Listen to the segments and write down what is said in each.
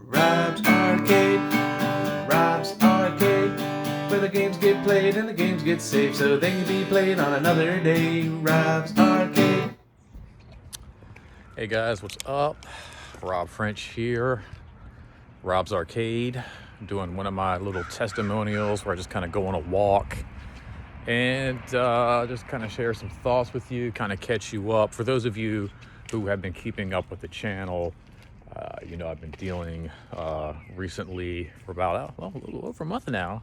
Rob's Arcade, Rob's Arcade, where the games get played and the games get saved so they can be played on another day. Rob's Arcade. Hey guys, what's up? Rob French here, Rob's Arcade, doing one of my little testimonials where I just kind of go on a walk and just kind of share some thoughts with you, kind of catch you up. For those of you who have been keeping up with the channel, I've been dealing recently for about a little over a month now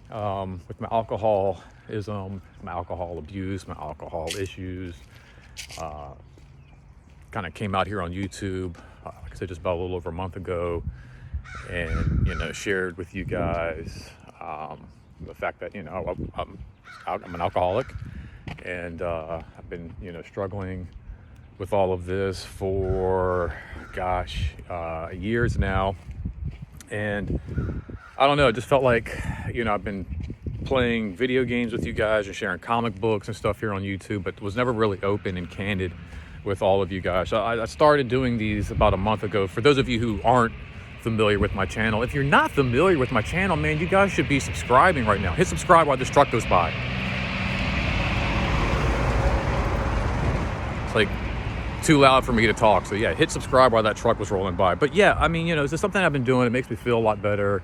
with my alcoholism, my alcohol abuse, my alcohol issues. Kind of came out here on YouTube, like I said, just about a little over a month ago, and shared with you guys the fact that I'm an alcoholic, and I've been struggling with all of this for years now. And I don't know, it just felt like I've been playing video games with you guys and sharing comic books and stuff here on YouTube, but was never really open and candid with all of you guys. So I started doing these about a month ago. For those of you who aren't familiar with my channel, if you're not familiar with my channel, man, you guys should be subscribing right now. Hit subscribe while this truck goes by. It's like too loud for me to talk, so yeah, hit subscribe while that truck was rolling by. But yeah, I mean, it's just something I've been doing. It makes me feel a lot better,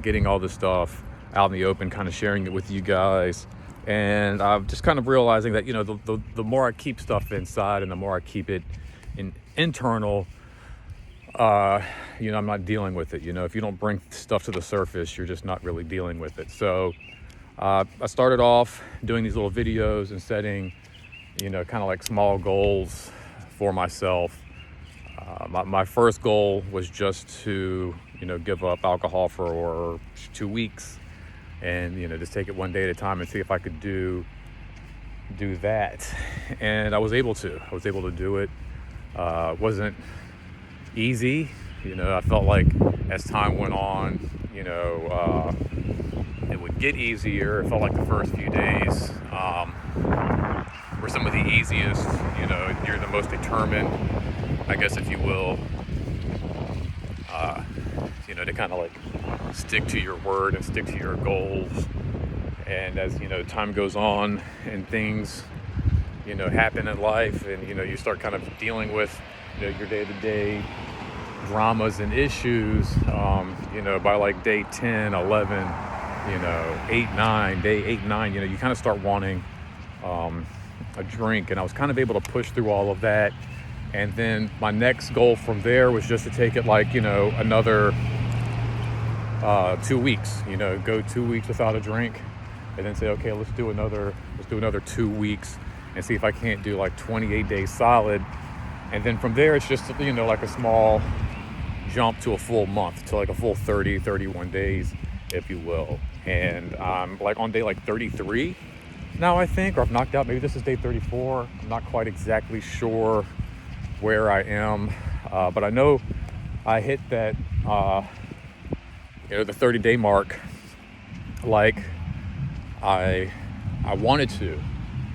getting all this stuff out in the open, kind of sharing it with you guys. And I'm just kind of realizing that the more I keep stuff inside and the more I keep it internal, I'm not dealing with it. If you don't bring stuff to the surface, you're just not really dealing with it. So I started off doing these little videos and setting kind of like small goals for myself. My first goal was just to give up alcohol for 2 weeks, and just take it one day at a time and see if I could do that. And I was able to do it. Wasn't easy. I felt like as time went on, it would get easier. It felt like the first few days were some of the easiest. You're the most determined, I guess, if you will, to kind of like stick to your word and stick to your goals. And as time goes on and things happen in life, and you start kind of dealing with your day-to-day dramas and issues, by like day 10, 11, 8, 9, day 8, 9, you kind of start wanting a drink. And I was kind of able to push through all of that. And then my next goal from there was just to take it like another 2 weeks, go 2 weeks without a drink, and then say, okay, let's do another 2 weeks and see if I can't do like 28 days solid. And then from there, it's just like a small jump to a full month, to like a full 30, 31 days, if you will. And I'm like on day like 33 now, I think, or I've knocked out. Maybe this is day 34. I'm not quite exactly sure where I am, but I know I hit that the 30-day mark like I wanted to.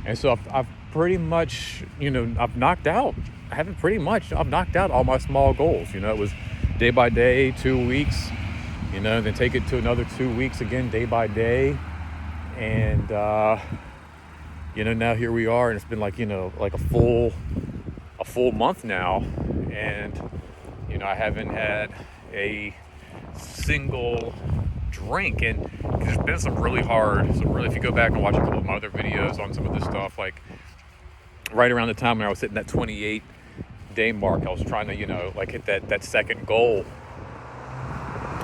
And so I've pretty much I've knocked out all my small goals. It was day by day, 2 weeks, then take it to another 2 weeks again, day by day. And now here we are, and it's been like like a full month now, and I haven't had a single drink. And there's been if you go back and watch a couple of my other videos on some of this stuff, like right around the time when I was hitting that 28 day mark, I was trying to hit that second goal.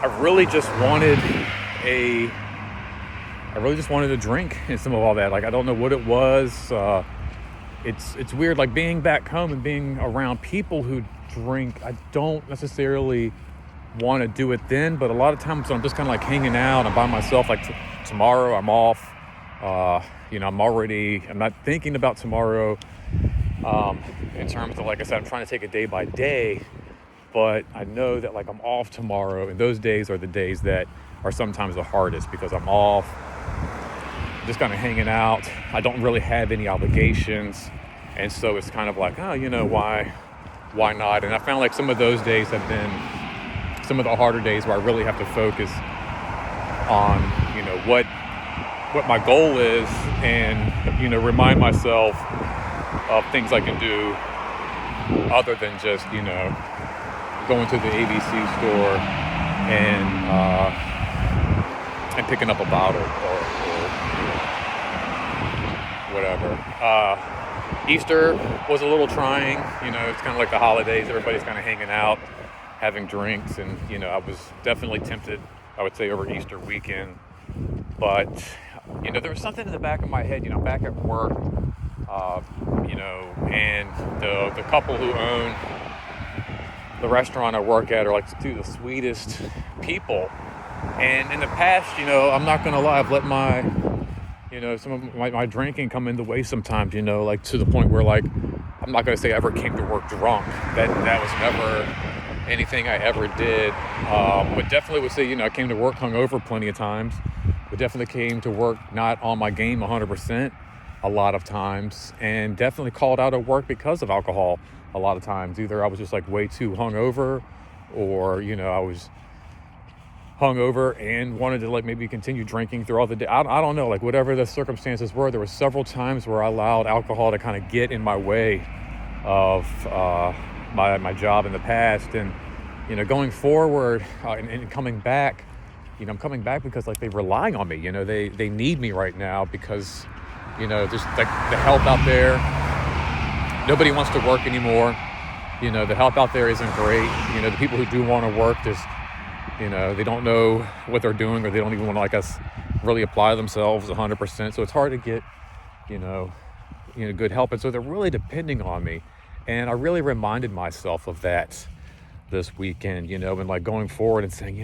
I really just wanted a drink and some of all that. Like, I don't know what it was. It's weird, like being back home and being around people who drink. I don't necessarily want to do it then, but a lot of times when I'm just kind of like hanging out, I'm by myself. Like tomorrow I'm off. I'm not thinking about tomorrow in terms of, like I said, I'm trying to take it day by day, but I know that like I'm off tomorrow, and those days are the days that are sometimes the hardest because I'm off, just kind of hanging out. I don't really have any obligations, and so it's kind of like, why not? And I found like some of those days have been some of the harder days where I really have to focus on, what my goal is, and, remind myself of things I can do other than just, going to the ABC store and picking up a bottle or whatever. Easter was a little trying. It's kind of like the holidays. Everybody's kind of hanging out, having drinks, and I was definitely tempted, I would say, over Easter weekend. But there was something in the back of my head. Back at work, and the couple who own the restaurant I work at are like the sweetest people. And in the past, I'm not gonna lie, I've let my some of my drinking come into waste sometimes, like to the point where, like, I'm not going to say I ever came to work drunk. That was never anything I ever did. But definitely would say, I came to work hungover plenty of times. But definitely came to work not on my game 100% a lot of times. And definitely called out of work because of alcohol a lot of times. Either I was just like way too hungover, or, I was hungover and wanted to like maybe continue drinking throughout the day. I don't know, like whatever the circumstances were. There were several times where I allowed alcohol to kind of get in my way of my job in the past. And going forward and coming back, I'm coming back because like they're relying on me. They need me right now because there's like the help out there. Nobody wants to work anymore. The help out there isn't great. The people who do want to work, they don't know what they're doing, or they don't even want to, like us, really apply themselves 100%. So it's hard to get, good help. And so they're really depending on me. And I really reminded myself of that this weekend, and like going forward and saying,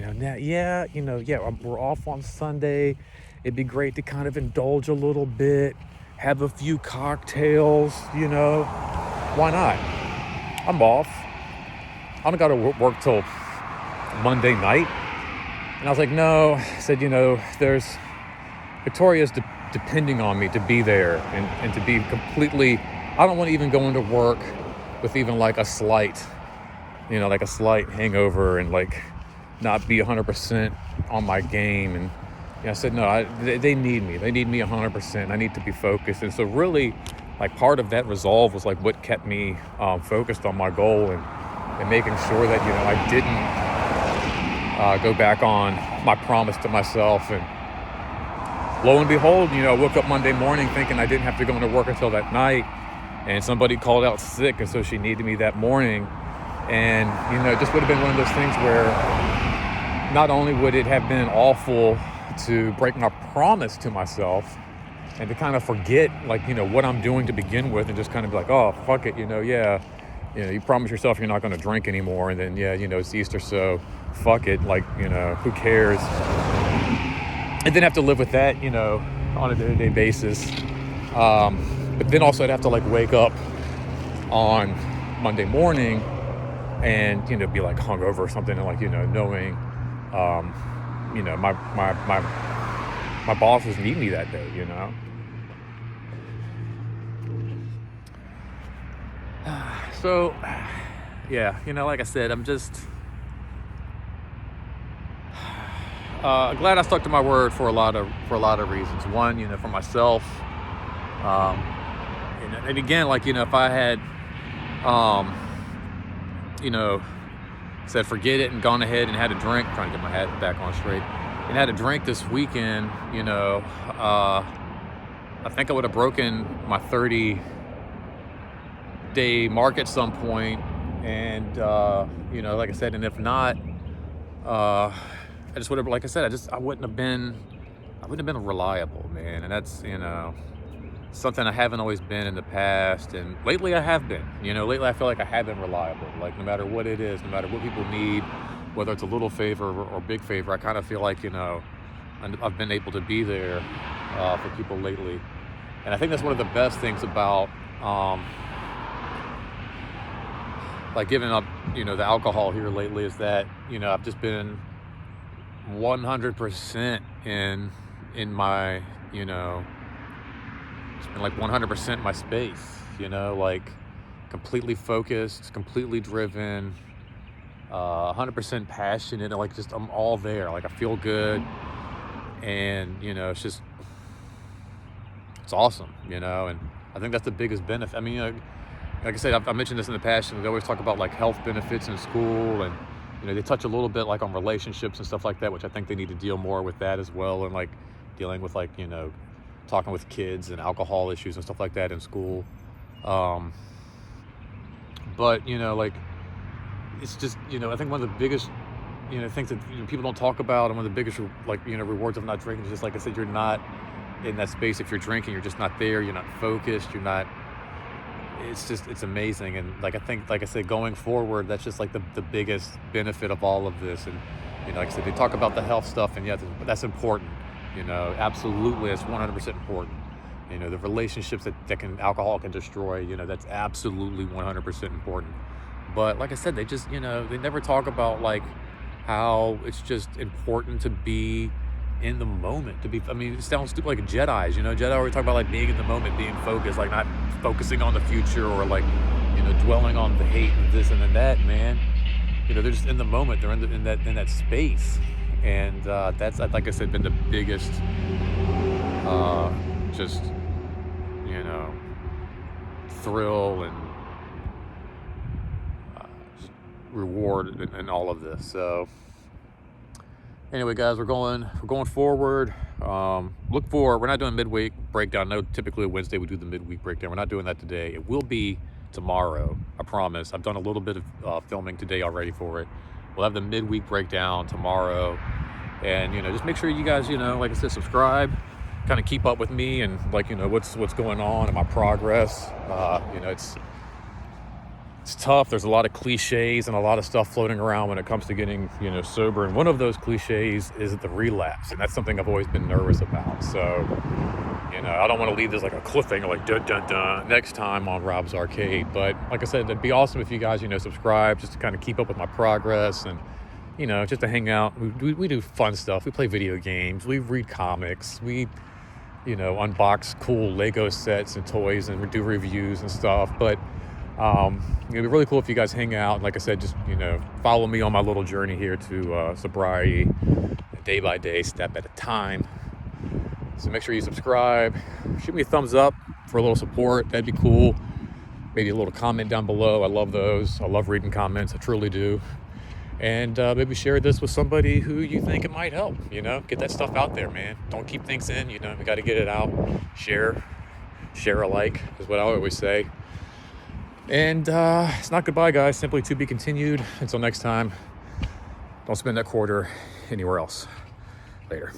we're off on Sunday. It'd be great to kind of indulge a little bit, have a few cocktails, why not? I'm off. I don't got to work till Monday night. And I was like, no. I said, there's Victoria's depending on me to be there and to be completely, I don't want to even go into work with even like a slight hangover and like not be 100% on my game. And I said, no, they need me. They need me 100%. I need to be focused. And so really, like, part of that resolve was like what kept me focused on my goal and making sure that, I didn't go back on my promise to myself. And lo and behold, I woke up Monday morning thinking I didn't have to go into work until that night, and somebody called out sick, and so she needed me that morning. And it just would have been one of those things where not only would it have been awful to break my promise to myself and to kind of forget what I'm doing to begin with, and just kind of be like, oh, fuck it, you promise yourself you're not going to drink anymore, and then it's Easter, so fuck it, who cares? And then have to live with that on a day-to-day basis. But then also I'd have to like wake up on Monday morning and be like hungover or something, and like knowing my bosses need me that day. So yeah, like I said, I'm just glad I stuck to my word for a lot of reasons. One, for myself, and again, like if I had said forget it and gone ahead and had a drink, trying to get my head back on straight, and had a drink this weekend, I think I would have broken my 30-day mark at some point. And like I said, and if not, I just would have, like I said, I wouldn't have been reliable, man. And that's something I haven't always been in the past, and lately I have been. Lately I feel like I have been reliable. Like no matter what it is, no matter what people need, whether it's a little favor or big favor, I kind of feel like I've been able to be there for people lately. And I think that's one of the best things about like giving up the alcohol here lately, is that I've just been 100% in my it's been like 100% my space, like completely focused, completely driven, 100% passionate, and like just I'm all there. Like I feel good, and it's awesome, and I think that's the biggest benefit. I mean, like I said, I mentioned this in the past, and they always talk about like health benefits in school, and they touch a little bit like on relationships and stuff like that, which I think they need to deal more with that as well, and like dealing with like talking with kids and alcohol issues and stuff like that in school. But like it's just I think one of the biggest things that people don't talk about, and one of the biggest rewards of not drinking is just, like I said, you're not in that space. If you're drinking, you're just not there, you're not focused, it's amazing. And like I think, like I said, going forward, that's just like the biggest benefit of all of this. And like I said, they talk about the health stuff, and yeah, that's important. Absolutely, it's 100% important. The relationships that alcohol can destroy, that's absolutely 100% important. But like I said, they just they never talk about like how it's just important to be in the moment, I mean, it sounds stupid, like Jedis, Jedi always talk about like being in the moment, being focused, like not focusing on the future, or like dwelling on the hate and this and then that, man. They're just in the moment, they're in that space. And that's, like I said, been the biggest just thrill and reward and all of this. So anyway, guys, we're going forward. We're not doing midweek breakdown. No, typically Wednesday we do the midweek breakdown. We're not doing that today. It will be tomorrow, I promise. I've done a little bit of filming today already for it. We'll have the midweek breakdown tomorrow. And just make sure you guys like I said, subscribe, kind of keep up with me, and like what's going on and my progress. It's tough. There's a lot of cliches and a lot of stuff floating around when it comes to getting sober, and one of those cliches is the relapse, and that's something I've always been nervous about. So I don't want to leave this like a cliffhanger, like dun dun dun next time on Rob's Arcade. But like I said, it'd be awesome if you guys subscribe, just to kind of keep up with my progress, and just to hang out. We do fun stuff. We play video games, we read comics, we unbox cool Lego sets and toys, and we do reviews and stuff. But it'd be really cool if you guys hang out. Like I said, just follow me on my little journey here to sobriety, day by day, step at a time. So make sure you subscribe, shoot me a thumbs up for a little support. That'd be cool. Maybe a little comment down below. I love those. I love reading comments. I truly do. And maybe share this with somebody who you think it might help. Get that stuff out there, man. Don't keep things in. We got to get it out. Share alike is what I always say. And it's not goodbye, guys. Simply to be continued. Until next time, don't spend that quarter anywhere else. Later.